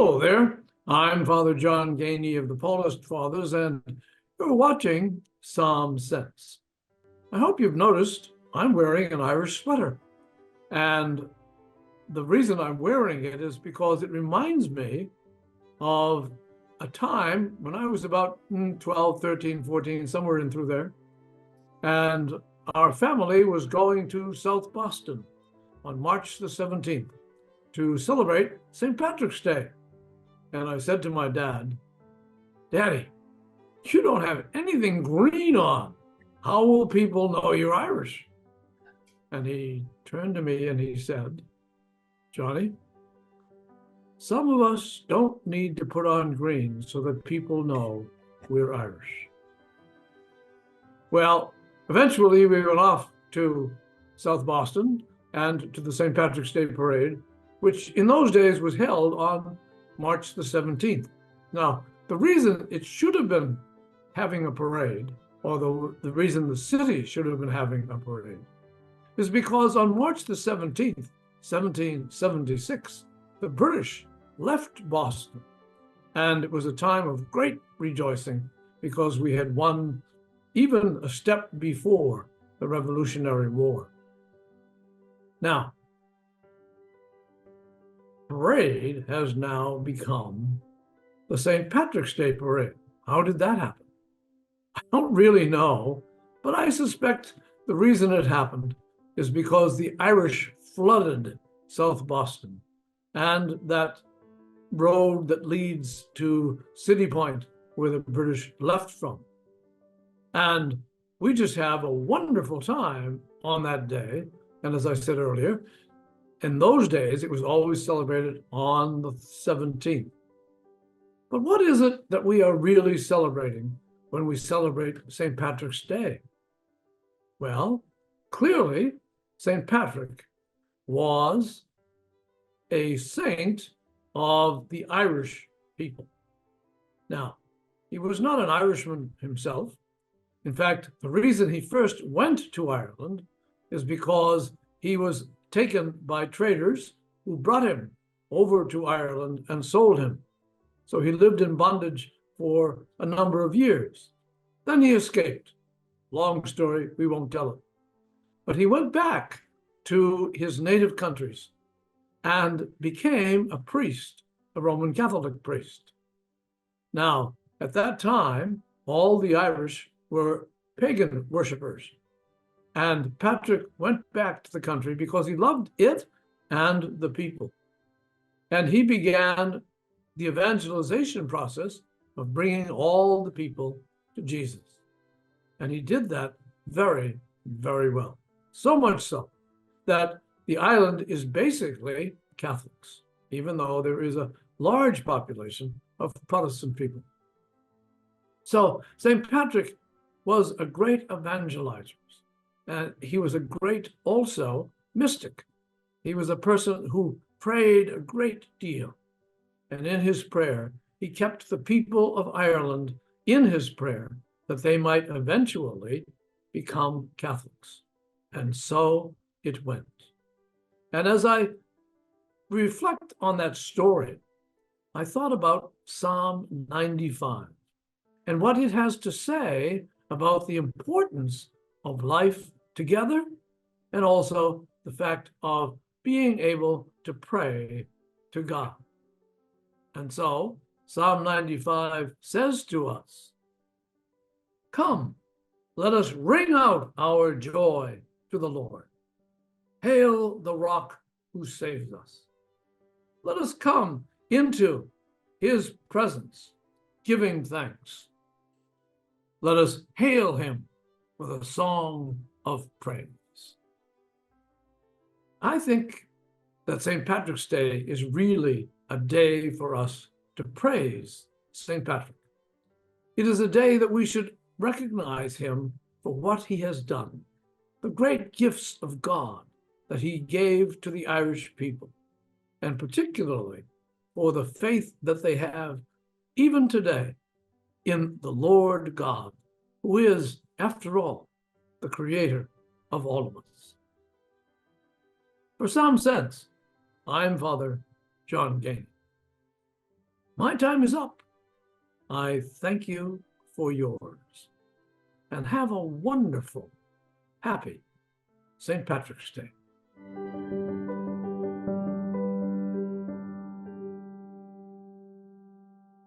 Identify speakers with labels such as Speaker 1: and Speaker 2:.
Speaker 1: Hello there. I'm Father John Geaney of the Paulist Fathers, and you're watching Psalm Sense. I hope you've noticed I'm wearing an Irish sweater. And the reason I'm wearing it is because it reminds me of a time when I was about 12, 13, 14, somewhere in through there. And our family was going to South Boston on March the 17th to celebrate St. Patrick's Day. And I said to my dad, "Daddy, you don't have anything green on. How will people know you're Irish?" And he turned to me and he said, "Johnny, some of us don't need to put on green so that people know we're Irish." Well, eventually we went off to South Boston and to the St. Patrick's Day Parade, which in those days was held on March the 17th. Now, the reason it should have been having a parade, or the reason the city should have been having a parade, is because on March the 17th, 1776, the British left Boston. And it was a time of great rejoicing because we had won even a step before the Revolutionary War. Now, parade has now become the St. Patrick's Day Parade. How did that happen? I don't really know, but I suspect the reason it happened is because the Irish flooded South Boston and that road that leads to City Point, where the British left from. And we just have a wonderful time on that day. And as I said earlier, in those days, it was always celebrated on the 17th. But what is it that we are really celebrating when we celebrate St. Patrick's Day? Well, clearly, St. Patrick was a saint of the Irish people. Now, he was not an Irishman himself. In fact, the reason he first went to Ireland is because he was taken by traders who brought him over to Ireland and sold him. So he lived in bondage for a number of years. Then he escaped. Long story, we won't tell it. But he went back to his native countries and became a priest, a Roman Catholic priest. Now, at that time, all the Irish were pagan worshippers. And Patrick went back to the country because he loved it and the people. And he began the evangelization process of bringing all the people to Jesus. And he did that very, very well. So much so that the island is basically Catholics, even though there is a large population of Protestant people. So St. Patrick was a great evangelizer. And he was a great, also, mystic. He was a person who prayed a great deal. And in his prayer, he kept the people of Ireland in his prayer that they might eventually become Catholics. And so it went. And as I reflect on that story, I thought about Psalm 95 and what it has to say about the importance of life together, and also the fact of being able to pray to God. And so Psalm 95 says to us, "Come, let us ring out our joy to the Lord. Hail the rock who saves us. Let us come into his presence, giving thanks. Let us hail him with a song of praise." I think that St. Patrick's Day is really a day for us to praise St. Patrick. It is a day that we should recognize him for what he has done, the great gifts of God that he gave to the Irish people, and particularly for the faith that they have even today in the Lord God, who is, after all, the creator of all of us. For Psalm Sense, I'm Father John Geaney. My time is up. I thank you for yours. And have a wonderful, happy St. Patrick's Day.